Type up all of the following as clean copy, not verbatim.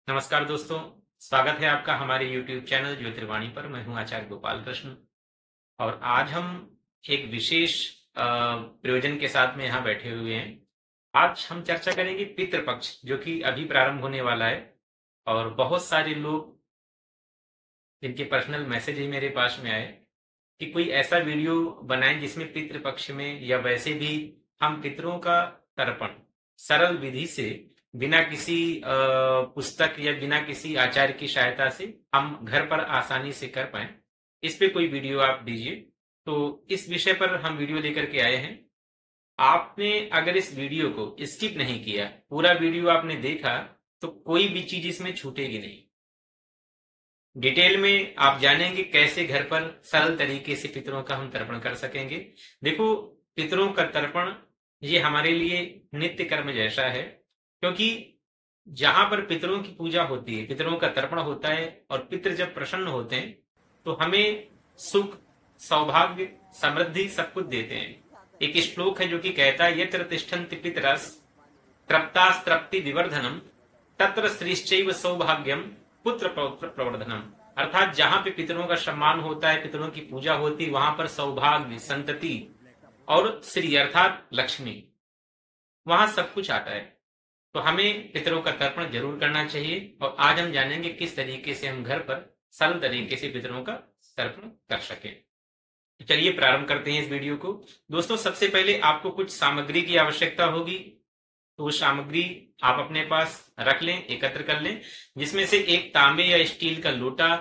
नमस्कार दोस्तों, स्वागत है आपका हमारे YouTube चैनल ज्योतिर्वाणी पर। मैं हूं आचार्य गोपाल कृष्ण और आज हम एक विशेष प्रयोजन के साथ में यहाँ बैठे हुए हैं। आज हम चर्चा करेंगे पितृपक्ष, जो कि अभी प्रारंभ होने वाला है और बहुत सारे लोग जिनके पर्सनल मैसेज ही मेरे पास में आए कि कोई ऐसा वीडियो बनाएं जिसमें पितृपक्ष में या वैसे भी हम पितरों का तर्पण सरल विधि से बिना किसी पुस्तक या बिना किसी आचार्य की सहायता से हम घर पर आसानी से कर पाए, इस पे कोई वीडियो आप दीजिए। तो इस विषय पर हम वीडियो लेकर के आए हैं। आपने अगर इस वीडियो को स्किप नहीं किया, पूरा वीडियो आपने देखा, तो कोई भी चीज इसमें छूटेगी नहीं। डिटेल में आप जानेंगे कैसे घर पर सरल तरीके से पितरों का हम तर्पण कर सकेंगे। देखो, पितरों का तर्पण ये हमारे लिए नित्य कर्म जैसा है, क्योंकि जहां पर पितरों की पूजा होती है, पितरों का तर्पण होता है और पितृ जब प्रसन्न होते हैं तो हमें सुख, सौभाग्य, समृद्धि सब कुछ देते हैं। एक श्लोक है जो कि कहता है, यत्र तिष्ठन्ति पितरस् तृप्तास्तृप्ति विवर्धनम तत्र श्रीश्चैव सौभाग्यम पुत्र पौत्र प्रवर्धनम। अर्थात जहां पे पितरों का सम्मान होता है, पितरों की पूजा होती है, वहां पर सौभाग्य, संतति और श्री अर्थात लक्ष्मी, वहां सब कुछ आता है। तो हमें पितरों का तर्पण जरूर करना चाहिए और आज हम जानेंगे किस तरीके से हम घर पर सरल तरीके से पितरों का तर्पण कर सके। तो चलिए प्रारंभ करते हैं इस वीडियो को। दोस्तों, सबसे पहले आपको कुछ सामग्री की आवश्यकता होगी, तो वो सामग्री आप अपने पास रख लें, एकत्र कर लें, जिसमें से एक तांबे या स्टील का लोटा,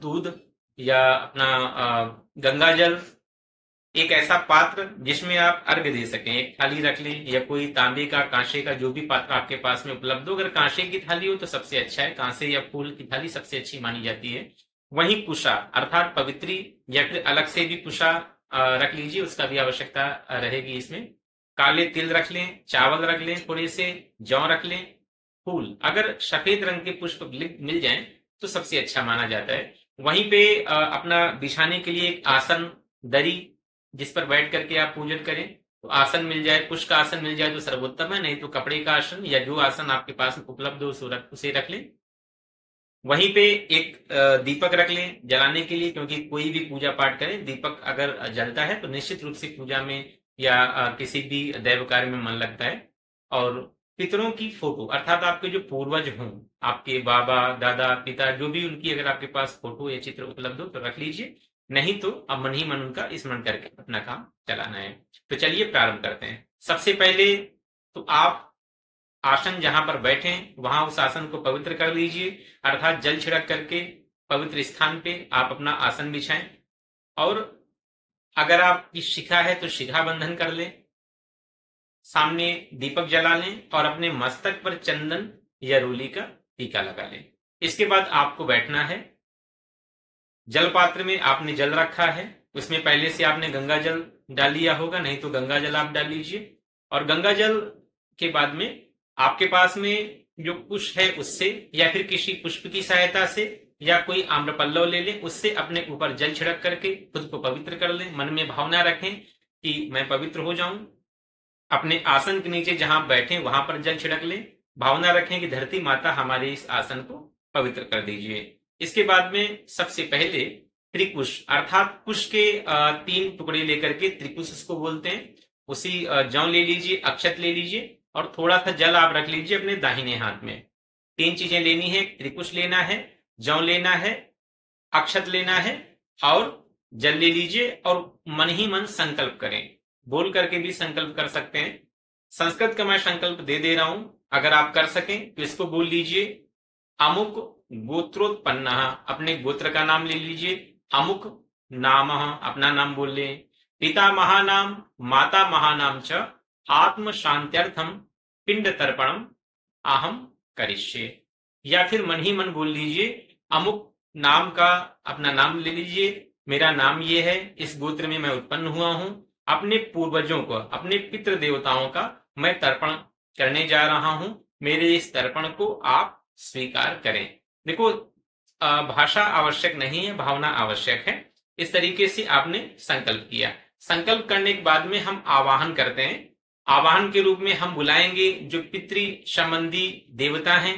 दूध या अपना गंगा जल, एक ऐसा पात्र जिसमें आप अर्घ्य दे सकें, एक थाली रख लें या कोई तांबे का, कांसे का, जो भी पात्र आपके पास में उपलब्ध हो। अगर कांसे की थाली हो तो सबसे अच्छा है, कांसे या फूल की थाली सबसे अच्छी मानी जाती है। वहीं कुशा अर्थात पवित्री, या फिर अलग से भी कुशा रख लीजिए, उसका भी आवश्यकता रहेगी इसमें। काले तिल रख लें, चावल रख लें, थोड़े से जौ रख लें, फूल अगर सफेद रंग के पुष्प मिल जाएं तो सबसे अच्छा माना जाता है। वहीं पे अपना बिछाने के लिए एक आसन, दरी, जिस पर बैठ करके आप पूजन करें, तो आसन मिल जाए, पुष्प का आसन मिल जाए तो सर्वोत्तम है, नहीं तो कपड़े का आसन या जो आसन आपके पास उपलब्ध हो उसे रख लें। वहीं पे एक दीपक रख लें जलाने के लिए, क्योंकि कोई भी पूजा पाठ करें, दीपक अगर जलता है तो निश्चित रूप से पूजा में या किसी भी दैव कार्य में मन लगता है। और पितरों की फोटो अर्थात आपके जो पूर्वज हों, आपके बाबा, दादा, पिता, जो भी उनकी अगर आपके पास फोटो या चित्र उपलब्ध हो तो रख लीजिए, नहीं तो अब मन ही मन उनका स्मरण करके अपना काम चलाना है। तो चलिए प्रारंभ करते हैं। सबसे पहले तो आप आसन जहां पर बैठे वहां उस आसन को पवित्र कर लीजिए, अर्थात जल छिड़क करके पवित्र स्थान पे आप अपना आसन बिछाएं। और अगर आपकी शिखा है तो शिखा बंधन कर लें, सामने दीपक जला लें और अपने मस्तक पर चंदन या रोली का टीका लगा लें। इसके बाद आपको बैठना है। जल पात्र में आपने जल रखा है, उसमें पहले से आपने गंगा जल डाल लिया होगा, नहीं तो गंगा जल आप डाल लीजिए। और गंगा जल के बाद में आपके पास में जो कुश है उससे या फिर किसी पुष्प की सहायता से या कोई आम्रपल्लव ले लें, उससे अपने ऊपर जल छिड़क करके खुद को पवित्र कर लें। मन में भावना रखें कि मैं पवित्र हो जाऊं। अपने आसन के नीचे जहां बैठे वहां पर जल छिड़क लें, भावना रखें कि धरती माता हमारे इस आसन को पवित्र कर दीजिए। इसके बाद में सबसे पहले त्रिकुश अर्थात कुश के 3 टुकड़े लेकर के त्रिकुश उसको बोलते हैं, उसी जौ ले लीजिए, अक्षत ले लीजिए और थोड़ा सा जल आप रख लीजिए अपने दाहिने हाथ में। 3 चीजें लेनी है, त्रिकुश लेना है, जौ लेना है, अक्षत लेना है और जल ले लीजिए और मन ही मन संकल्प करें। बोल करके भी संकल्प कर सकते हैं। संस्कृत का मैं संकल्प दे दे रहा हूं, अगर आप कर सकें तो इसको बोल लीजिए। अमुक गोत्रोत्पन्न, अपने गोत्र का नाम ले लीजिए। अमुक नाम, अपना नाम बोल लें। पिता महानाम माता महानाम च आत्म शांत्यर्थम पिंड तर्पणम अहम करिष्ये। या फिर मन ही मन बोल लीजिए, अमुक नाम का अपना नाम ले लीजिए, मेरा नाम ये है, इस गोत्र में मैं उत्पन्न हुआ हूं, अपने पूर्वजों को, अपने पितृ देवताओं का मैं तर्पण करने जा रहा हूं, मेरे इस तर्पण को आप स्वीकार करें। देखो, भाषा आवश्यक नहीं है, भावना आवश्यक है। इस तरीके से आपने संकल्प किया। संकल्प करने के बाद में हम आवाहन करते हैं। आवाहन के रूप में हम बुलाएंगे जो पितृ संबंधी देवता हैं,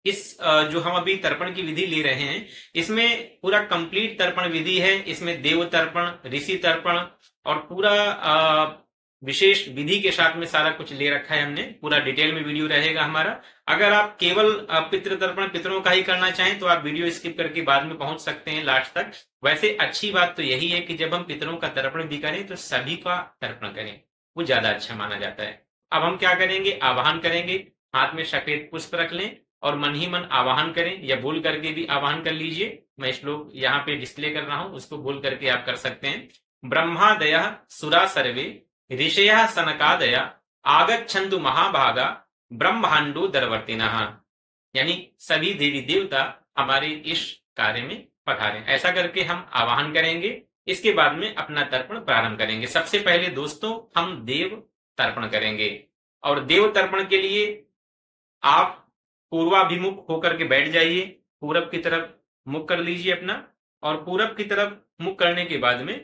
इस जो हम अभी तर्पण की विधि ले रहे हैं, इसमें पूरा कंप्लीट तर्पण विधि है। इसमें देव तर्पण, ऋषि तर्पण और पूरा विशेष विधि के साथ में सारा कुछ ले रखा है हमने। पूरा डिटेल में वीडियो रहेगा हमारा। अगर आप केवल पितृ तर्पण पितरों का ही करना चाहें तो आप वीडियो स्किप करके बाद में पहुंच सकते हैं लास्ट तक। वैसे अच्छी बात तो यही है कि जब हम पितरों का तर्पण भी करें तो सभी का तर्पण करें, वो ज्यादा अच्छा माना जाता है। अब हम क्या करेंगे, आवाहन करेंगे। हाथ में सफेद पुष्प रख लें और मन ही मन आवाहन करें, या बोल करके भी आवाहन कर लीजिए। मैं श्लोक यहाँ पे डिस्प्ले कर रहा हूं, उसको बोल करके आप कर सकते हैं। ब्रह्मादय सुरा सर्वे ऋषय सनकादय आगच्छन्तु महाभागा ब्रह्मांडो दरवर्तिनः। यानी सभी देवी देवता हमारे इस कार्य में पधारे। ऐसा करके हम आवाहन करेंगे। इसके बाद में अपना तर्पण प्रारंभ करेंगे। सबसे पहले दोस्तों हम देव तर्पण करेंगे, और देव तर्पण के लिए आप पूर्वाभिमुख होकर के बैठ जाइए। पूरब की तरफ मुख कर लीजिए अपना, और पूरब की तरफ मुख करने के बाद में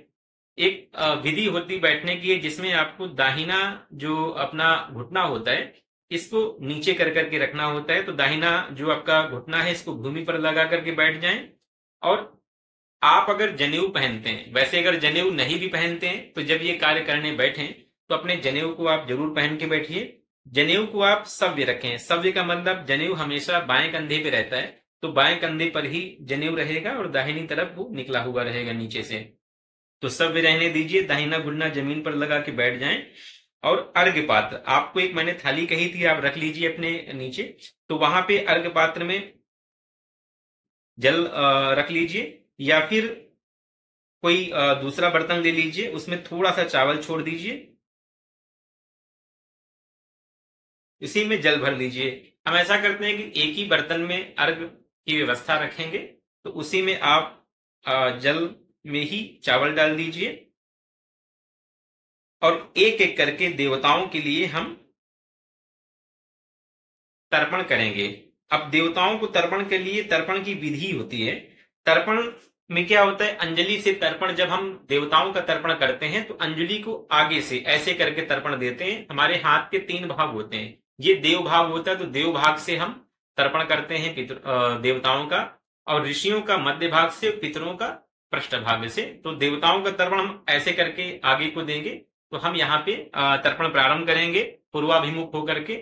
एक विधि होती बैठने की, जिसमें आपको दाहिना जो अपना घुटना होता है इसको नीचे कर करके रखना होता है। तो दाहिना जो आपका घुटना है इसको भूमि पर लगा करके बैठ जाएं। और आप अगर जनेऊ पहनते हैं, वैसे अगर जनेऊ नहीं भी पहनते हैं तो जब ये कार्य करने बैठें तो अपने जनेऊ को आप जरूर पहन के बैठिए। जनेऊ को आप सव्य रखें। सव्य का मतलब जनेऊ हमेशा बाएं कंधे पे रहता है, तो बाएं कंधे पर ही जनेऊ रहेगा और दाहिनी तरफ वो निकला हुआ रहेगा नीचे से। तो सव्य रहने दीजिए, दाहिना घुटना जमीन पर लगा के बैठ जाएं। और अर्घ्य पात्र, आपको एक मैंने थाली कही थी, आप रख लीजिए अपने नीचे। तो वहां पे अर्घ्य पात्र में जल रख लीजिए, या फिर कोई दूसरा बर्तन ले लीजिए, उसमें थोड़ा सा चावल छोड़ दीजिए, इसी में जल भर लीजिए। हम ऐसा करते हैं कि एक ही बर्तन में अर्घ की व्यवस्था रखेंगे, तो उसी में आप जल में ही चावल डाल दीजिए, और एक एक करके देवताओं के लिए हम तर्पण करेंगे। अब देवताओं को तर्पण के लिए तर्पण की विधि होती है। तर्पण में क्या होता है, अंजलि से तर्पण, जब हम देवताओं का तर्पण करते हैं तो अंजलि को आगे से ऐसे करके तर्पण देते हैं। हमारे हाथ के 3 भाग होते हैं, ये देव भाग होता है, तो देव भाग से हम तर्पण करते हैं देवताओं का, और ऋषियों का मध्य भाग से, पितरों का पृष्ठ भाग से। तो देवताओं का तर्पण हम ऐसे करके आगे को देंगे। तो हम यहाँ पे तर्पण प्रारंभ करेंगे पूर्वाभिमुख होकर के।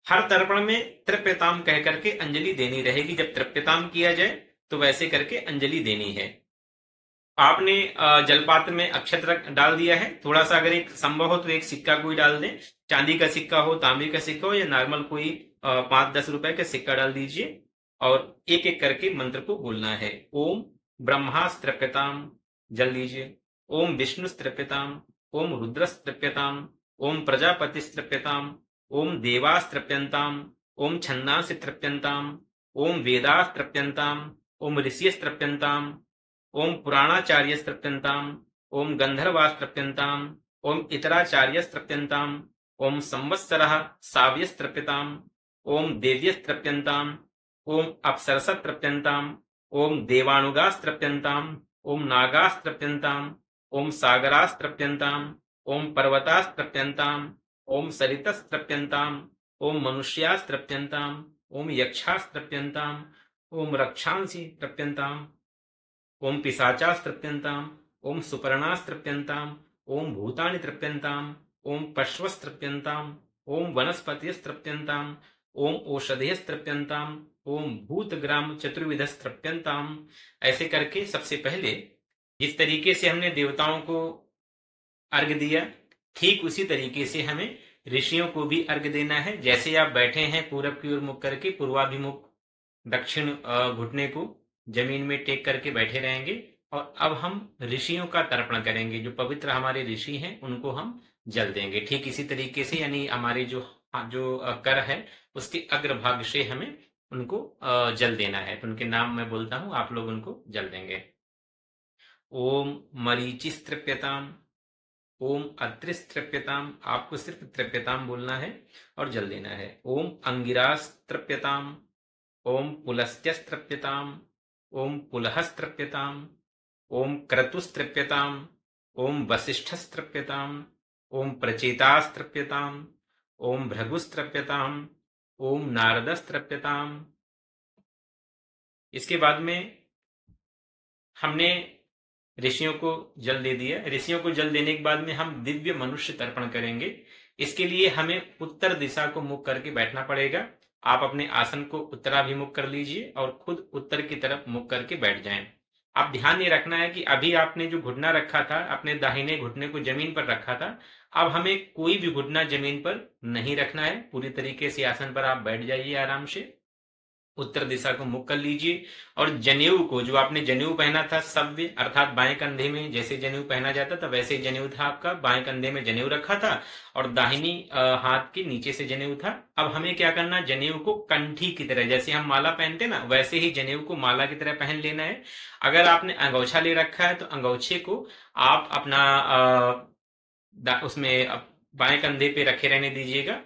हर तर्पण में तृप्यताम कह करके अंजलि देनी रहेगी। जब तृप्यताम किया जाए तो वैसे करके अंजलि देनी है। आपने जलपात्र में अक्षत डाल दिया है। थोड़ा सा अगर एक संभव हो तो एक सिक्का कोई डाल दें, चांदी का सिक्का हो, तांबे का सिक्का हो, या नॉर्मल कोई 5-10 रुपए का सिक्का डाल दीजिए, और एक एक करके मंत्र को बोलना है। ओम ब्रह्मास्त्रप्यताम, जल लीजिए। ओम विष्णुस्त्रप्यताम, ओम रुद्रस्त्रप्यताम, ओम प्रजापतिस्त्रप्यताम, ओम देवास्त्रप्यंताम, ओम छन्नांसित्रप्यंताम, ओम वेदास्त्रप्यंताम, ओम ऋषियस्त्रप्यंताम, ओम पुराणाचार्यस्त्रप्यंताम, ओम गंधर्वास्त्रप्यंताम, ओम इतराचार्यस्त्रप्यंताम, ओम संवत्सरः साव्यस्त्रप्यताम, ओम देव्यस्त्रप्यंताम, ओम अप्सरसत्रप्यंताम, ओम देवानुगास्त्रप्यंताम, ओम नागास्त्रप्यंताम, ओम सागरास्त्रप्यंताम, ओम पर्वतास्त्रप्यंताम, ओम सरितस्त्रप्यंताम, ओम मनुष्यास्त्रप्यंताम, ओम यक्षास्त्रप्यंताम, ओम रक्षांसि तृप्यंताम, ओम पिशाचास्त्रप्यंताम, ओम सुपर्णास्त्रप्यंताम, ओम भूतानि तृप्यंताम, ओम पश्वस्त्रप्यंताम, ओम वनस्पतिस्त्रप्यंताम, ओम औषधयस्त्रप्यंताम, ओम भूतग्राम चतुर्विधस्त्रप्यंताम। ऐसे करके सबसे पहले जिस तरीके से हमने देवताओं को अर्घ दिया, ठीक उसी तरीके से हमें ऋषियों को भी अर्घ देना है। जैसे आप बैठे हैं पूरब की ओर मुख करके, पूर्वाभिमुख दक्षिण घुटने को जमीन में टेक करके बैठे रहेंगे, और अब हम ऋषियों का तर्पण करेंगे। जो पवित्र हमारे ऋषि हैं उनको हम जल देंगे ठीक इसी तरीके से। यानी हमारे जो कर है उसके अग्रभाग से हमें उनको जल देना है। तो उनके नाम मैं बोलता हूं, आप लोग उनको जल देंगे। ओम मरीचिस्त्रप्यताम, ओम अत्रिस्त्रप्यताम, आपको सिर्फ तृप्यताम बोलना है और जल देना है। ओम अंगिरास्त्रप्यताम, ओम पुलस्त्यस्त्रप्यताम, ओम पुलहस्त्रप्यताम, ओम क्रतुस्त्रप्यताम, ओम वसिष्ठस्त्रप्यताम, ओम प्रचेतास्त्रप्यताम, ओम भृगुस्त्रप्यताम, ओम नारदस्तृप्यताम। इसके बाद में हमने ऋषियों को जल दे दिया। ऋषियों को जल देने के बाद में हम दिव्य मनुष्य तर्पण करेंगे। इसके लिए हमें उत्तर दिशा को मुख करके बैठना पड़ेगा। आप अपने आसन को उत्तराभिमुख कर लीजिए और खुद उत्तर की तरफ मुख करके बैठ जाएं। आप ध्यान ये रखना है कि अभी आपने जो घुटना रखा था, अपने दाहिने घुटने को जमीन पर रखा था, अब हमें कोई भी घुटना जमीन पर नहीं रखना है। पूरी तरीके से आसन पर आप बैठ जाइए आराम से, उत्तर दिशा को मुख कर लीजिए। और जनेऊ को, जो आपने जनेऊ पहना था सव्य अर्थात बाएं कंधे में जैसे जनेऊ पहना जाता था वैसे ही जनेऊ था आपका, बाएं कंधे में जनेऊ रखा था और दाहिनी हाथ के नीचे से जनेऊ था। अब हमें क्या करना, जनेऊ को कंठी की तरह, जैसे हम माला पहनते ना वैसे ही जनेऊ को माला की तरह पहन लेना है। अगर आपने अंगोछा ले रखा है तो अंगोछे को आप अपना उसमें बाएं कंधे पे रखे रहने दीजिएगा।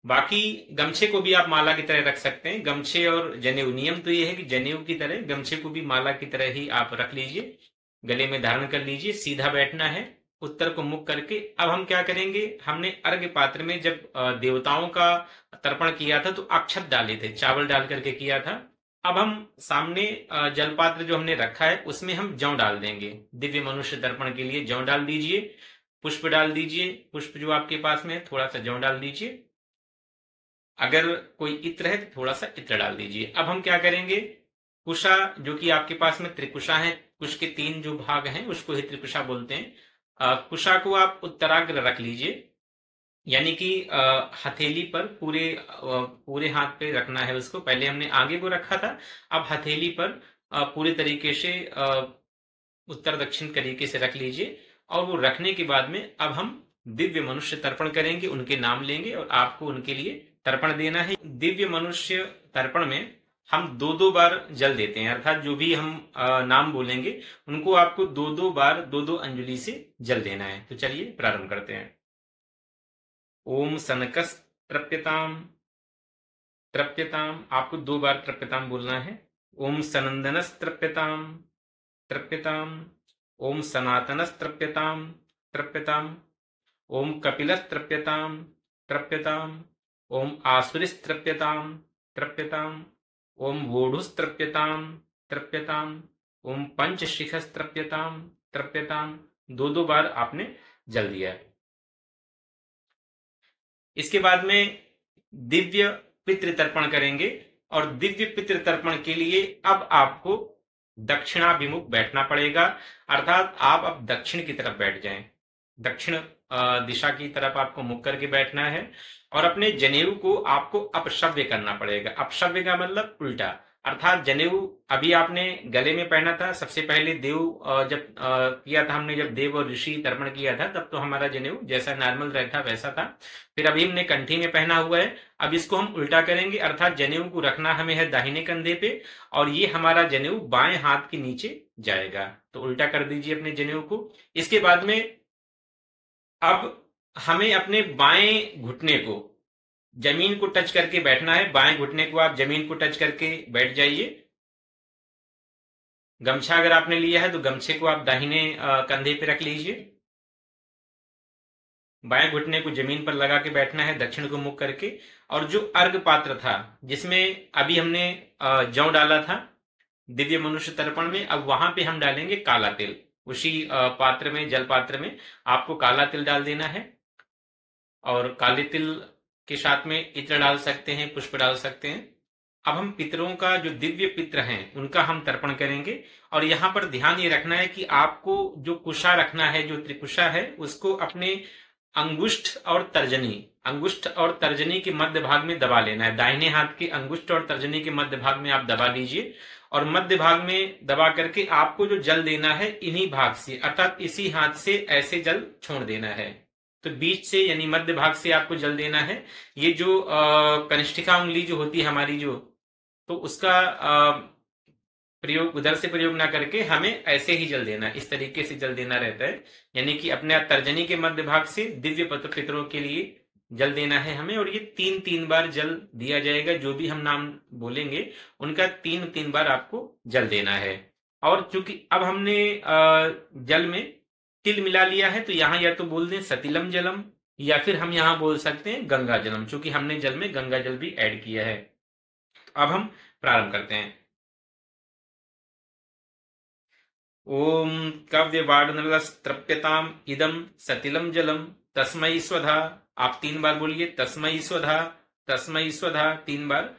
बाकी गमछे को भी आप माला की तरह रख सकते हैं। गमछे और जनेऊ, नियम तो ये है कि जनेऊ की तरह गमछे को भी माला की तरह ही आप रख लीजिए, गले में धारण कर लीजिए। सीधा बैठना है उत्तर को मुख करके। अब हम क्या करेंगे, हमने अर्घ्य पात्र में जब देवताओं का तर्पण किया था तो अक्षत डाले थे, चावल डाल करके किया था। अब हम सामने जलपात्र जो हमने रखा है उसमें हम जौ डाल देंगे। दिव्य मनुष्य तर्पण के लिए जौ डाल दीजिए, पुष्प डाल दीजिए, पुष्प जो आपके पास में है थोड़ा सा जौ डाल दीजिए। अगर कोई इत्र है तो थोड़ा सा इत्र डाल दीजिए। अब हम क्या करेंगे, कुशा जो कि आपके पास में त्रिकुशा है, कुश के 3 जो भाग हैं उसको ही त्रिकुशा बोलते हैं। कुशा को आप उत्तराग्र रख लीजिए, यानी कि हथेली पर पूरे हाथ पे रखना है उसको। पहले हमने आगे को रखा था, अब हथेली पर पूरे तरीके से उत्तर दक्षिण तरीके से रख लीजिए। और वो रखने के बाद में अब हम दिव्य मनुष्य तर्पण करेंगे, उनके नाम लेंगे और आपको उनके लिए तर्पण देना है। दिव्य मनुष्य तर्पण में हम 2-2 बार जल देते हैं, अर्थात जो भी हम नाम बोलेंगे उनको आपको 2-2 बार 2-2 अंजलि से जल देना है। तो चलिए प्रारंभ करते हैं। ओम सनकस तृप्यताम, तृप्यताम आपको 2 बार तृप्यताम बोलना है। ओम सनंदनस तृप्यताम, तृप्यताम। ओम सनातनस तृप्यताम, तृप्यताम। ओम कपिलस तृप्यताम, तृप्यताम। ओम आसुरिस तृप्यताम, तृप्यताम। ओम वोढुस तृप्यताम, तृप्यताम। ओम पंचशिखस तृप्यताम, तृप्यताम। 2-2 बार आपने जल दिया है। इसके बाद में दिव्य पितृ तर्पण करेंगे और दिव्य पितृ तर्पण के लिए अब आपको दक्षिणाभिमुख बैठना पड़ेगा, अर्थात आप अब दक्षिण की तरफ बैठ जाएं। दक्षिण दिशा की तरफ आपको मुख करके बैठना है और अपने जनेऊ को आपको अपश्रव्य करना पड़ेगा। अपश्रव्य का मतलब उल्टा, अर्थात जनेऊ अभी आपने गले में पहना था। सबसे पहले देव जब किया था हमने, जब देव और ऋषि तर्पण किया था तब तो हमारा जनेऊ जैसा नॉर्मल रहता वैसा था। फिर अभी हमने कंठी में पहना हुआ है, अब इसको हम उल्टा करेंगे, अर्थात जनेऊ को रखना हमें है दाहिने कंधे पे और ये हमारा जनेऊ बाएं हाथ के नीचे जाएगा। तो उल्टा कर दीजिए अपने जनेऊ को। इसके बाद में अब हमें अपने बाएं घुटने को जमीन को टच करके बैठना है। बाएं घुटने को आप जमीन को टच करके बैठ जाइए। गमछा अगर आपने लिया है तो गमछे को आप दाहिने कंधे पे रख लीजिए। बाएं घुटने को जमीन पर लगा के बैठना है दक्षिण को मुख करके। और जो अर्घ पात्र था जिसमें अभी हमने जौ डाला था दिव्य मनुष्य तर्पण में, अब वहां पे हम डालेंगे काला तिल। उसी पात्र में, जल पात्र में आपको काला तिल डाल देना है और काले तिल के साथ में इत्र डाल सकते हैं, पुष्प डाल सकते हैं। अब हम पितरों का, जो दिव्य पित्र हैं उनका हम तर्पण करेंगे। और यहां पर ध्यान ये रखना है कि आपको जो कुशा रखना है, जो त्रिकुशा है, उसको अपने अंगुष्ठ और तर्जनी के मध्य भाग में दबा लेना है। दाहिने हाथ के अंगुष्ठ और तर्जनी के मध्य भाग में आप दबा लीजिए और मध्य भाग में दबा करके आपको जो जल देना है इन्हीं भाग से, अर्थात इसी हाथ से ऐसे जल छोड़ देना है। तो बीच से यानी मध्य भाग से आपको जल देना है। ये जो कनिष्ठिका उंगली जो होती है हमारी, जो तो उसका प्रयोग उधर से प्रयोग ना करके हमें ऐसे ही जल देना, इस तरीके से जल देना रहता है। यानी कि अपने तर्जनी के मध्य भाग से दिव्य पितरों के लिए जल देना है हमें। और ये 3-3 बार जल दिया जाएगा। जो भी हम नाम बोलेंगे उनका 3-3 बार आपको जल देना है। और चूंकि अब हमने जल में तिल मिला लिया है तो यहाँ या तो बोल दें सतिलम जलम या फिर हम यहां बोल सकते हैं गंगा जलम, चूंकि हमने जल में गंगा जल भी ऐड किया है। तो अब हम प्रारंभ करते हैं। ओम कव्यवाडनलस्तृप्यताम इदम सतिलम जलम तस्मै स्वधा। आप 3 बार बोलिए तस्मै स्वधा, तस्मै स्वधा 3 बार।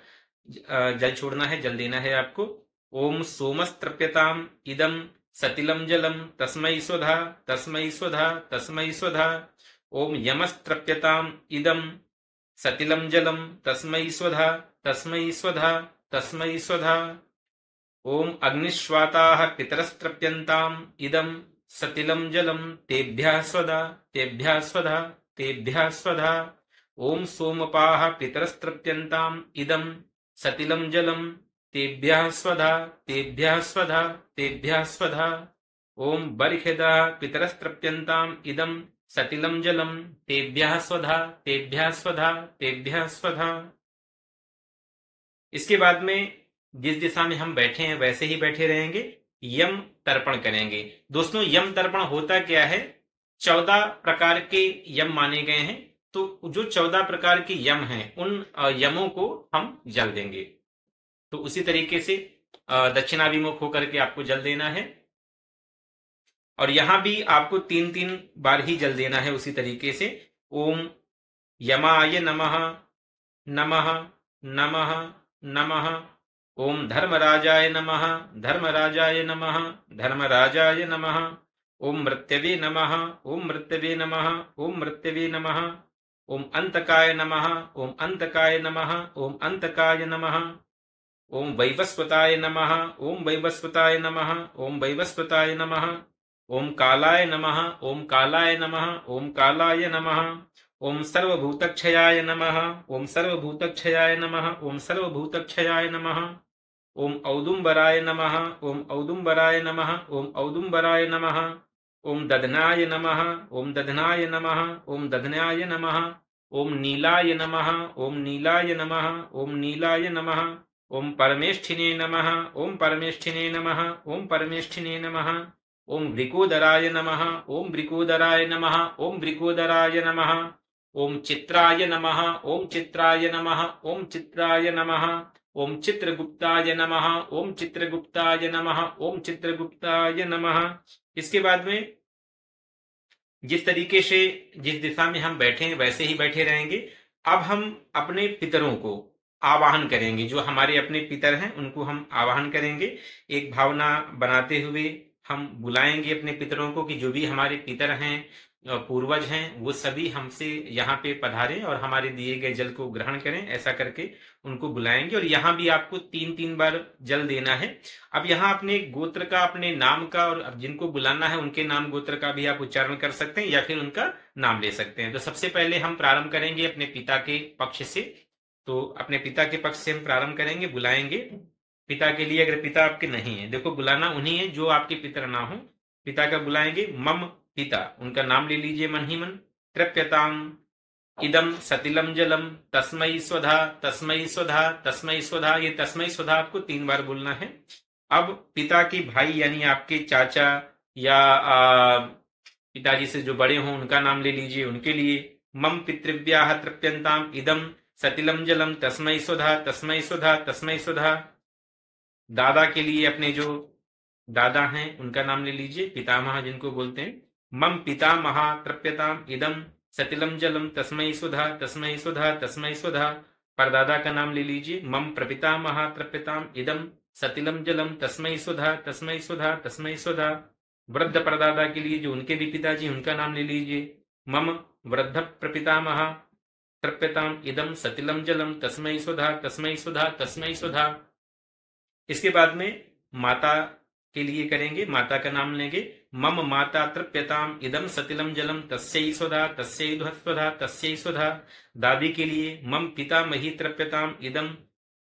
जल छोड़ना है, जल देना है आपको। ओम सोमस्तृप्यताम इदम सतिलम जलम तस्मै स्वधा, तस्मै स्वधा, तस्मै स्वधा। ओम यमस्तृप्यताम इदम सतिलम जलम तस्मै स्वधा, तस्मै स्वधा, तस्मै स्वधा। ओम अग्निश्वाताः पितरस्तृप्यन्ताम् इदं सतिलं जलं तेभ्यः स्वधा, तेभ्यः स्वधा, तेभ्यः स्वधा। ओम सोमपाः पितरस्तृप्यन्ताम् इदं सतिलं जलं तेभ्यः स्वधा, तेभ्यः स्वधा, तेभ्यः स्वधा। ओम बर्हिदाः पितरस्तृप्यन्ताम् इदं सतिलं जलं तेभ्यः स्वधा, तेभ्यः स्वधा, तेभ्यः स्वधा। इसके बाद में जिस दिशा में हम बैठे हैं वैसे ही बैठे रहेंगे, यम तर्पण करेंगे। दोस्तों यम तर्पण होता क्या है? 14 प्रकार के यम माने गए हैं, तो जो 14 प्रकार के यम हैं उन यमों को हम जल देंगे। तो उसी तरीके से दक्षिणाभिमुख होकर के आपको जल देना है, और यहां भी आपको 3-3 बार ही जल देना है उसी तरीके से। ओम यमाय नमः, नमः, नमः, नमः। ओम धर्मराजाय नमः, धर्मराजाय नमः, धर्मराजाय नमः। ओम मृत्यवे नमः, ओम मृत्यवे नमः, ओम मृत्यवे नमः। ओम अंतकाय नमः, ओम अंतकाय नमः, ओम अंतकाय नमः। ओम वैवस्वताय नमः, ओम वैवस्वताय नमः, ओम वैवस्वताय नमः। ओम कालाय नमः, ओम कालाय नमः, ओम कालाय नमः। ओम सर्वभूतक्षयाय नमः, ओम सर्वभूतक्षयाय नमः, ओम सर्वभूतक्षयाय नमः। ओम औदुंबराय नमः, ओम औदुंबराय नमः, ओम औदुंबराय नमः। ओम दधनाय नमः, ओम दधनाय नमः, ओम दधनाय नमः। ओम नीलाय नमः, ओम नीलाय नमः, ओम नीलाय नमः। ओम परमेष्ठिने नमः, ओम परमेष्ठिने नमः, ओम परमेष्ठिने नमः। ओम वृकोदराय नमः, ओम वृकोदराय नमः, ओम वृकोदराय नमः। ओम चित्राय नमः, ओम चित्राय नमः, ओम चित्राय नमः। ओम चित्रगुप्ताय नमः, ओम चित्रगुप्ताय नमः, ओम चित्रगुप्ताय नमः। इसके बाद में जिस तरीके से जिस दिशा में हम बैठे हैं वैसे ही बैठे रहेंगे। अब हम अपने पितरों को आवाहन करेंगे, जो हमारे अपने पितर हैं उनको हम आवाहन करेंगे। एक भावना बनाते हुए हम बुलाएंगे अपने पितरों को कि जो भी हमारे पितर हैं, पूर्वज हैं, वो सभी हमसे यहाँ पे पधारें और हमारे दिए गए जल को ग्रहण करें। ऐसा करके उनको बुलाएंगे, और यहाँ भी आपको 3-3 बार जल देना है। अब यहाँ अपने गोत्र का, अपने नाम का, और अब जिनको बुलाना है उनके नाम गोत्र का भी आप उच्चारण कर सकते हैं या फिर उनका नाम ले सकते हैं। तो सबसे पहले हम प्रारंभ करेंगे अपने पिता के पक्ष से। तो अपने पिता के पक्ष से हम प्रारंभ करेंगे, बुलाएंगे पिता के लिए। अगर पिता आपके नहीं है, देखो बुलाना उन्हीं है जो आपके पितर ना हो। पिता का बुलाएंगे, मम पिता, उनका नाम ले लीजिए मन ही मन। तृप्यताम इदम सतिलम जलम तस्मै स्वधा, तस्मै स्वधा, तस्मै स्वधा। ये तस्मै स्वधा आपको 3 बार बोलना है। अब पिता के भाई यानी आपके चाचा या पिताजी से जो बड़े हों उनका नाम ले लीजिए। उनके लिए मम पितृव्याः तृप्यन्ताम इदम सतिलम जलम तस्मै स्वधा, तस्मै स्वधा, तस्मै स्वधा। दादा के लिए अपने जो दादा हैं उनका नाम ले लीजिए, पितामह जिनको बोलते हैं। मम पितामह तृप्यताम इदम सतिलम जलम तस्मै सुधा, तस्मै सुधा, तस्मै सुधा। परदादा का नाम ले लीजिए, मम प्रपितामह तृप्यताम इदम सतिलम जलम तस्मै सुधा, तस्मै सुधा, तस्मै सुधा। वृद्ध परदादा के लिए जो उनके भी पिताजी, उनका नाम ले लीजिए, मम वृद्ध प्रपितामह तृप्यताम इदम सतिलम जलम तस्मै सुधा, तस्मै सुधा, तस्मै सुधा। इसके बाद में माता के लिए करेंगे, माता का नाम लेंगे, मम माता तृप्यताम इदम सतिलम जलम तस्यै स्वधा, तस्यै स्वधा, तस्यै स्वधा। दादी के लिए मम पिता मही तृप्यताम इदम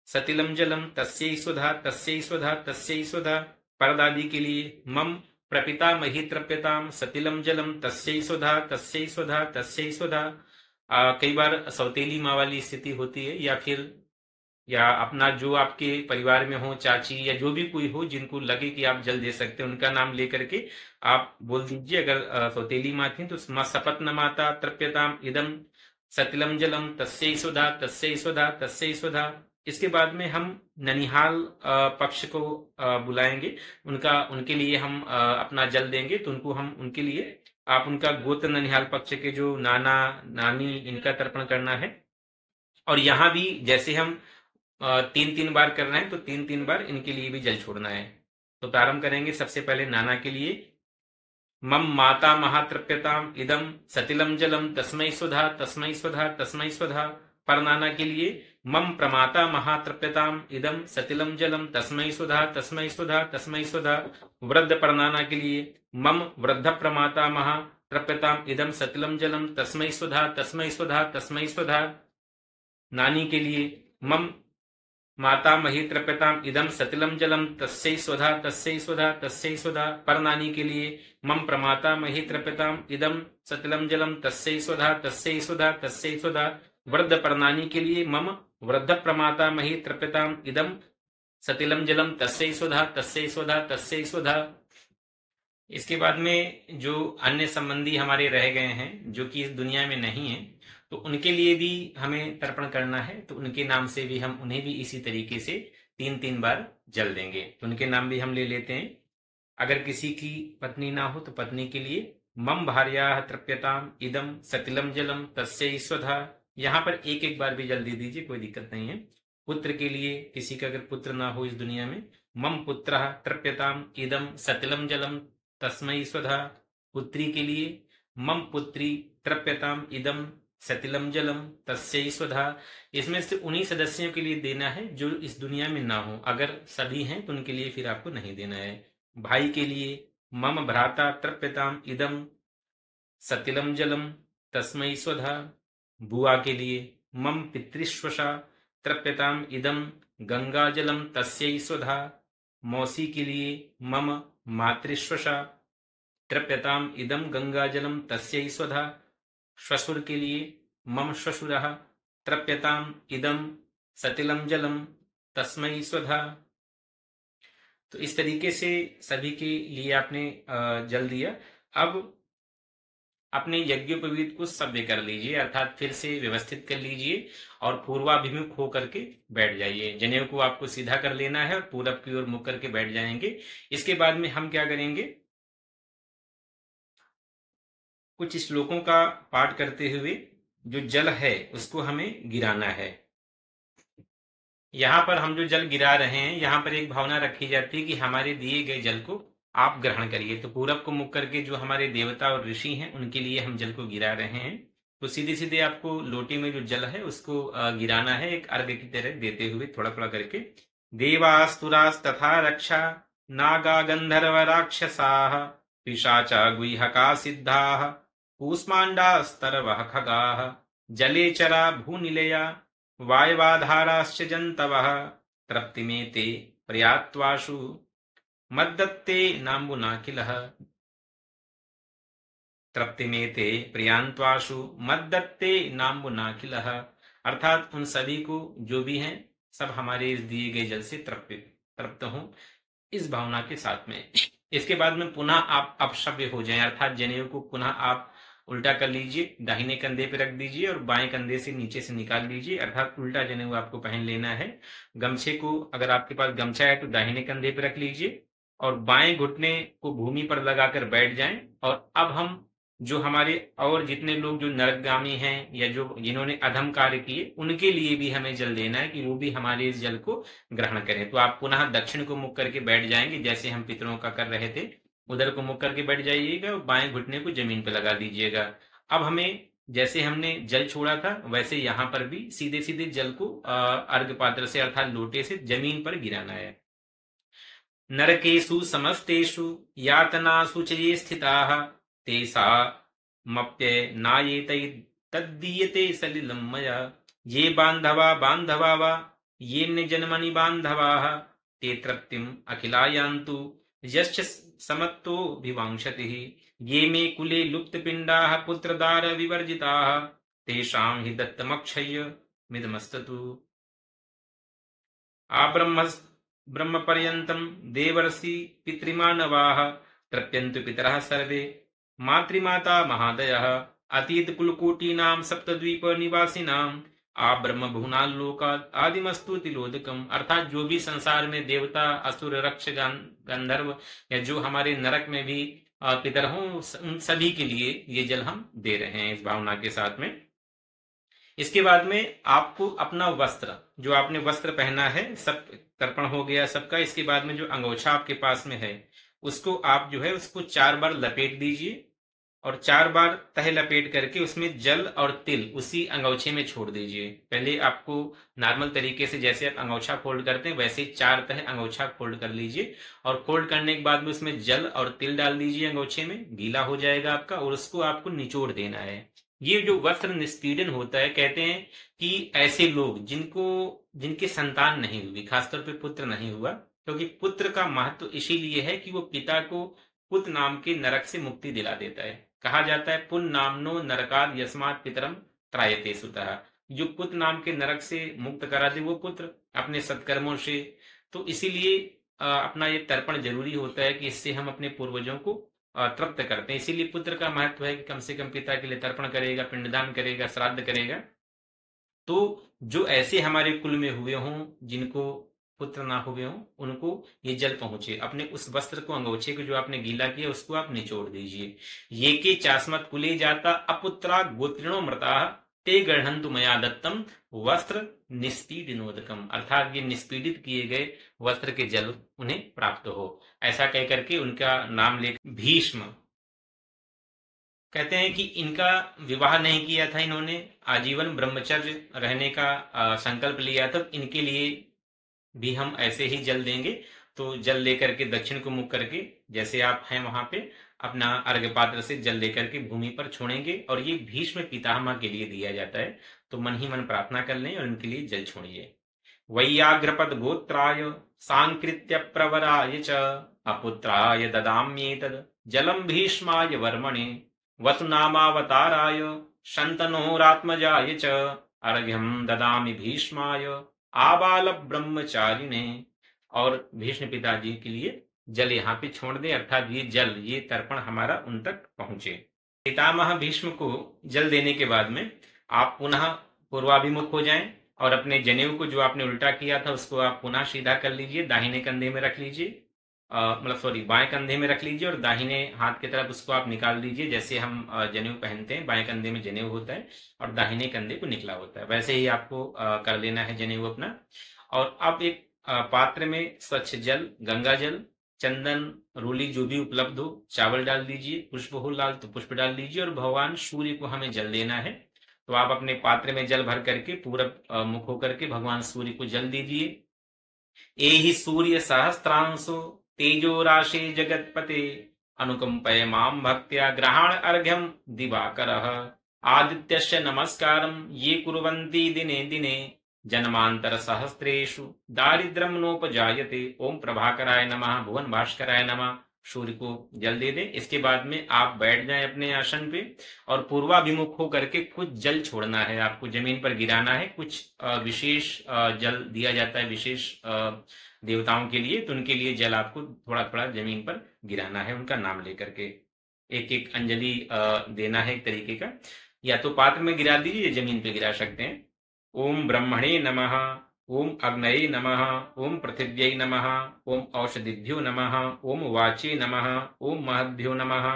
सतिलम जलम तस्यै स्वधा, तस्यै स्वधा, तस्यै स्वधा। परदादी के लिए मम प्रपिता मही तृप्यताम सतिलम जलम तस्यै स्वधा, तस्यै स्वधा, तस्यै स्वधा। कई बार सौतेली माँ वाली स्थिति होती है, या फिर या अपना जो आपके परिवार में हो, चाची या जो भी कोई हो जिनको लगे कि आप जल दे सकते हैं, उनका नाम लेकर के आप बोल दीजिए। अगर सौतेली माँ थी तो सपत न माता तृप्यताम इदम सतिलम जलम तस्यै स्वधा तस्यै स्वधा तस्यै स्वधा। इसके बाद में हम ननिहाल पक्ष को बुलाएंगे, उनके लिए हम अपना जल देंगे। तो उनको हम उनके लिए आप उनका गोत्र ननिहाल पक्ष के जो नाना नानी इनका तर्पण करना है। और यहाँ भी जैसे हम 3-3 बार कर रहे हैं तो 3-3 बार इनके लिए भी जल छोड़ना है। तो प्रारंभ करेंगे सबसे पहले नाना के लिए। मम माता महातृप्यताम इदम सतिलम जलम तस्मै स्वधा तस्मै स्वधा तस्मै स्वधा। पर नाना के लिए मम प्रमाता महातृप्यताम इदम सतिलम जलम तस्मै स्वधा तस्मै स्वधा तस्मै स्वधा। वृद्ध परनाना के लिए मम वृद्ध प्रमाता महातृप्यताम इदम सतिलम जलम तस्मै स्वधा तस्मै स्वधा तस्मै स्वधा। नानी के लिए मम माता मही तृप्यताम इदम सतिलम जलम तस्यै स्वधा तस्यै स्वधा तस्यै स्वधा। पर नानी के लिए मम प्रमाता मही तृप्यताम इदम सतिलम जलम तस्यै स्वधा तस्यै स्वधा तस्यै स्वधा। वृद्ध परनानी के लिए मम वृद्ध प्रमाता मही तृप्यताम इदम सतिलम जलम तस्यै स्वधा तस्यै स्वधा तस्यै स्वधा। इसके बाद में जो अन्य संबंधी हमारे रह गए हैं जो कि इस दुनिया में नहीं है, तो उनके लिए भी हमें तर्पण करना है। तो उनके नाम से भी हम उन्हें भी इसी तरीके से 3-3 बार जल देंगे। तो उनके नाम भी हम ले लेते हैं। अगर किसी की पत्नी ना हो तो पत्नी के लिए मम भार्या तृप्यताम इदम सतिलम जलम तस्यै स्वधा। यहाँ पर एक एक बार भी जल दे दीजिए, कोई दिक्कत नहीं है। पुत्र के लिए, किसी का अगर पुत्र ना हो इस दुनिया में, मम पुत्र तृप्यताम इदम सतिलम जलम तस्मै स्वधा। पुत्री के लिए मम पुत्री तृप्यताम इदम सतिलम जलम तस्यै स्वधा। इसमें से उन्हीं सदस्यों के लिए देना है जो इस दुनिया में ना हो। अगर सभी हैं तो उनके लिए फिर आपको नहीं देना है। भाई के लिए मम भ्राता तृप्यताम इदम सतिलम जलम तस्मै स्वधा। बुआ के लिए मम पितृश्वशा तृप्यताम इदम गंगा जलम तस्यै स्वधा। मौसी के लिए मम मातृश्वशा तृप्यताम इदम गंगा जलम तस्यै स्वधा। श्वशुर के लिए मम श्वशुरः तृप्यताम इदम सतिलम जलम तस्मै स्वधा। तो इस तरीके से सभी के लिए आपने जल दिया। अब अपने यज्ञोपवीत को सभ्य कर लीजिए, अर्थात फिर से व्यवस्थित कर लीजिए और पूर्वाभिमुख होकर के बैठ जाइए। जनेऊ को आपको सीधा कर लेना है और पूरब की ओर मुख करके बैठ जाएंगे। इसके बाद में हम क्या करेंगे, कुछ श्लोकों का पाठ करते हुए जो जल है उसको हमें गिराना है। यहाँ पर हम जो जल गिरा रहे हैं, यहाँ पर एक भावना रखी जाती है कि हमारे दिए गए जल को आप ग्रहण करिए। तो पूरब को मुख करके जो हमारे देवता और ऋषि हैं उनके लिए हम जल को गिरा रहे हैं। तो सीधे सीधे आपको लोटे में जो जल है उसको गिराना है, एक अर्घ्य की तरह देते हुए थोड़ा थोड़ा करके। देवास्तुरास तथा रक्षा नागा गंधर्व राक्षसाः पिशाचा गुह्यका सिद्धाः कूष्मांडास्तरवः खगाः जले चरा भूनिलया वायवाधाराश्च जन्तवः तृप्तिमेते प्रयात्वाशु मद्दत्ते नाम्बुनाखिलः। तृप्तिमेते प्रियांत्वाशु मद्दत्ते नाम्बुनाखिलः। अर्थात उन सभी को जो भी हैं सब हमारे इस दिए गए जल से तृप्त हों, इस भावना के साथ में। इसके बाद में पुनः आप अपशव्य हो जाएं, अर्थात जनेऊ को पुनः आप उल्टा कर लीजिए, दाहिने कंधे पे रख दीजिए और बाएं कंधे से नीचे से निकाल लीजिए, अर्थात उल्टा जनेऊ आपको पहन लेना है। गमछे को, अगर आपके पास गमछा है तो दाहिने कंधे पे रख लीजिए और बाएं घुटने को भूमि पर लगाकर बैठ जाएं। और अब हम जो हमारे और जितने लोग जो नरकगामी हैं या जो जिन्होंने अधम कार्य किए, उनके लिए भी हमें जल देना है कि वो भी हमारे इस जल को ग्रहण करें। तो आप पुनः दक्षिण को मुख करके बैठ जाएंगे, जैसे हम पितरों का कर रहे थे, उधर को मुख करके बैठ जाइएगा और बाएं घुटने को जमीन पर लगा दीजिएगा। अब हमें जैसे हमने जल छोड़ा था वैसे यहाँ पर भी सीधे सीधे जल को अर्घ पात्र से अर्थात लोटे से जमीन पर गिराना है। नरकेषु समस्तेषु यातनासु च ये स्थिताः तेषामप्यनायेतै तद्दीयते सलिलं मया। ये बान्धवा बान्धवा वा ये निजन्मनि बान्धवाः ते तृप्तिम् अखिलायान्तु यश्च समत्तो विवांशतिः। ये मे कुले लुप्तपिण्डाः पुत्रदार विवर्जिताः तेषां हि दत्तमक्षय्य मिदमस्ततु। आब्रह्म ब्रह्म पर्यंतम देवर्षि पितृमानवाः तृप्यन्तु पितरः सर्वे मातृमाता महादयः अतीत कुलकोटीनाम सप्तद्वीप निवासिनाम आ ब्रह्म भुवनालोकात् आदिमस्तु तिलोदकम। अर्थात जो भी संसार में देवता असुर रक्ष गंधर्व या जो हमारे नरक में भी पितर हों, उन सभी के लिए ये जल हम दे रहे हैं इस भावना के साथ में। इसके बाद में आपको अपना वस्त्र, जो आपने वस्त्र पहना है, सब तर्पण हो गया सबका। इसके बाद में जो अंगोछा आपके पास में है उसको आप जो है उसको 4 बार लपेट दीजिए और 4 बार तह लपेट करके उसमें जल और तिल उसी अंगोछे में छोड़ दीजिए। पहले आपको नॉर्मल तरीके से जैसे आप अंगोछा फोल्ड करते हैं वैसे ही 4 तह अंगोछा फोल्ड कर लीजिए और फोल्ड करने के बाद में उसमें जल और तिल डाल दीजिए अंगोछे में, गीला हो जाएगा आपका, और उसको आपको निचोड़ देना है। ये जो वस्त्र निष्पीडन होता है, कहते हैं कि ऐसे लोग जिनके संतान नहीं हुई, खासतौर पे पुत्र नहीं हुआ, क्योंकि पुत्र का महत्व इसीलिए है कि वो पिता को पुत नाम के नरक से मुक्ति दिला देता है। कहा जाता है पुन नामनो नरकाद यस्मात् पितरम त्रायते सुतः, जो पुत नाम के नरक से मुक्त करा दे वो पुत्र अपने सत्कर्मों से। तो इसीलिए अपना ये तर्पण जरूरी होता है कि इससे हम अपने पूर्वजों को तृप्त करते हैं। इसीलिए पुत्र का महत्व है कि कम से कम पिता के लिए तर्पण करेगा, पिंडदान करेगा, श्राद्ध करेगा। तो जो ऐसे हमारे कुल में हुए हों जिनको पुत्र ना हुए हों, उनको ये जल पहुंचे। अपने उस वस्त्र को, अंगोछे को जो आपने गीला किया उसको आप निचोड़ दीजिए। ये के चास्मत कुले जाता अपुत्रा गोत्रिणो मृता ते गृह्णन्तु मया दत्तम वस्त्र निस्पीडनोदकम। अर्थात ये निष्पीडित किए गए वस्त्र के जल उन्हें प्राप्त हो। ऐसा कह करके उनका नाम ले भीष्म कहते हैं कि इनका विवाह नहीं किया था, इन्होंने आजीवन ब्रह्मचर्य रहने का संकल्प लिया था। इनके लिए भी हम ऐसे ही जल देंगे। तो जल लेकर के दक्षिण को मुख करके जैसे आप हैं वहां पे अपना अर्घ्य पात्र से जल लेकर के भूमि पर छोड़ेंगे और ये भीष्म पितामह के लिए दिया जाता है। तो मन ही मन प्रार्थना कर लें और इनके लिए जल छोड़िए। वैयाघ्रपद गोत्राय सांकृत्य प्रवराय च अपुत्राय ददाम्येतद जलम भीष्माय वर्मणे वसुनामावताराय शंतनोरात्मजाय च अर्घ्यम ददामि भीष्माय आबाल ब्रह्मचारिणे। और भीष्म पिताजी के लिए जल यहाँ पे छोड़ दे, अर्थात ये जल, ये तर्पण हमारा उन तक पहुंचे। पितामह भीष्म को जल देने के बाद में आप पुनः पूर्वाभिमुख हो जाएं और अपने जनेऊ को जो आपने उल्टा किया था उसको आप पुनः सीधा कर लीजिए, दाहिने कंधे में रख लीजिए, मतलब सॉरी बाएं कंधे में रख लीजिए और दाहिने हाथ की तरफ उसको आप निकाल दीजिए। जैसे हम जनेऊ पहनते हैं, बाएं कंधे में जनेऊ होता है और दाहिने कंधे को निकला होता है, वैसे ही आपको कर लेना है जनेऊ अपना। और अब एक पात्र में स्वच्छ जल, गंगा जल, चंदन, रूली जो भी उपलब्ध हो, चावल डाल दीजिए, पुष्प हो लाल तो पुष्प डाल दीजिए और भगवान सूर्य को हमें जल देना है। तो आप अपने पात्र में जल भर करके पूरब मुख होकर के भगवान सूर्य को जल दीजिए। एहि सूर्य सहस्त्रांशो तेजो राशे जगतपते अनुकंपय माम भक्त्या ग्रहण अर्घ्यम दिवाकरः आदित्यस्य नमस्कारम ये कुर्वन्ति दिने दिने जन्मांतर सहस्रेषु दारिद्रम नोपजायते। ओम प्रभाकराय नमः, भुवन भास्कराय नमः। सूर्य को जल दे दें। इसके बाद में आप बैठ जाएं अपने आसन पे और पूर्वाभिमुख होकर के कुछ जल छोड़ना है, आपको जमीन पर गिराना है। कुछ विशेष जल दिया जाता है विशेष देवताओं के लिए, तो उनके लिए जल आपको थोड़ा थोड़ा जमीन पर गिराना है, उनका नाम लेकर के एक एक अंजलि देना है एक तरीके का। या तो पात्र में गिरा दीजिए, जमीन पे गिरा सकते हैं। ओम ब्रह्मणे नमः, ओम अग्नये नमः, ओम पृथिव्यै नमः, ओम औषधिभ्यो नमः, ओम वाचे नमः, ओम महद्भ्यो नमः,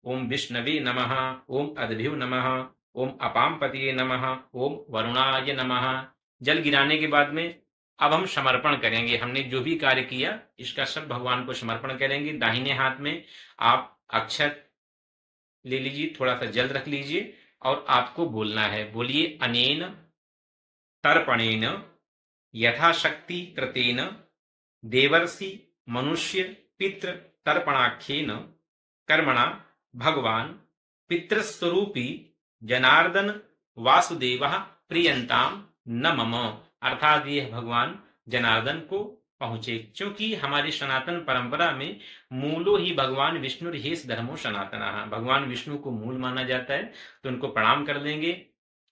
ओम विष्णवे नमः, ओम अद्भ्यो नमः, ओम अपामपतये नमः, ओम वरुणाय नमः। जल गिराने के बाद में अब हम समर्पण करेंगे। हमने जो भी कार्य किया इसका सब भगवान को समर्पण करेंगे। दाहिने हाथ में आप अक्षत ले लीजिए, थोड़ा सा जल रख लीजिए और आपको बोलना है, बोलिए अनेन तर्पणेन यथाशक्ति कृतेन देवर्षि मनुष्य पितृ तर्पणाख्येन कर्मणा भगवान पितृस्वरूपी जनार्दन वासुदेवः प्रियंताम न मम। अर्थात ये भगवान जनार्दन को पहुंचे, क्योंकि हमारी सनातन परंपरा में मूलो ही भगवान विष्णु हेस धर्मो सनातन, भगवान विष्णु को मूल माना जाता है। तो उनको प्रणाम कर देंगे।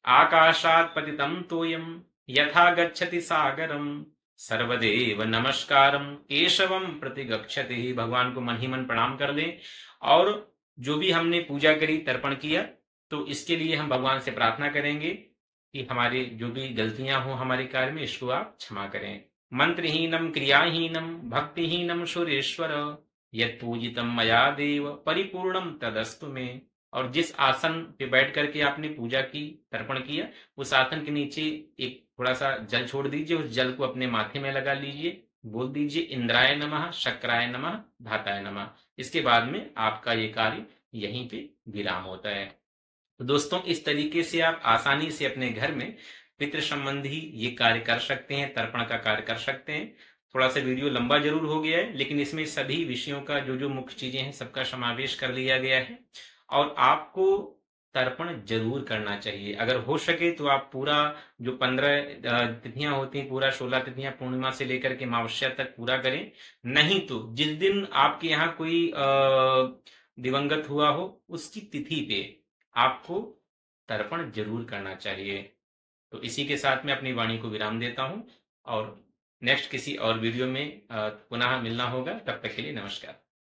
आकाशात् पतितं तोयं यथा गच्छति सागरं सर्वदेव नमस्कारम केशवम प्रतिगच्छति ही। भगवान को मन ही मन प्रणाम कर लें। और जो भी हमने पूजा करी, तर्पण किया, तो इसके लिए हम भगवान से प्रार्थना करेंगे कि हमारी जो भी गलतियां हो हमारे कार्य में, इसको आप क्षमा करें। मंत्रहीनम क्रियाहीनम भक्तिहीनम सुरेश्वर यत् पूजितम मया देव परिपूर्णम तदस्तु में। और जिस आसन पे बैठ करके आपने पूजा की, तर्पण किया, उस आसन के नीचे एक थोड़ा सा जल छोड़ दीजिए। उस जल को अपने माथे में लगा लीजिए। बोल दीजिए इंद्राय नमः, शक्राय नमः, धाताय नमः। इसके बाद में आपका ये कार्य यहीं पे विराम होता है। तो दोस्तों, इस तरीके से आप आसानी से अपने घर में पितृ संबंधी ये कार्य कर सकते हैं, तर्पण का कार्य कर सकते हैं। थोड़ा सा वीडियो लंबा जरूर हो गया है, लेकिन इसमें सभी विषयों का जो जो मुख्य चीजें हैं सबका समावेश कर लिया गया है। और आपको तर्पण जरूर करना चाहिए। अगर हो सके तो आप पूरा जो 15 तिथियां होती हैं, पूरा 16 तिथियां पूर्णिमा से लेकर के अमावस्या तक पूरा करें। नहीं तो जिस दिन आपके यहाँ कोई दिवंगत हुआ हो, उसकी तिथि पे आपको तर्पण जरूर करना चाहिए। तो इसी के साथ मैं अपनी वाणी को विराम देता हूं और नेक्स्ट किसी और वीडियो में पुनः मिलना होगा। तब तक के लिए नमस्कार।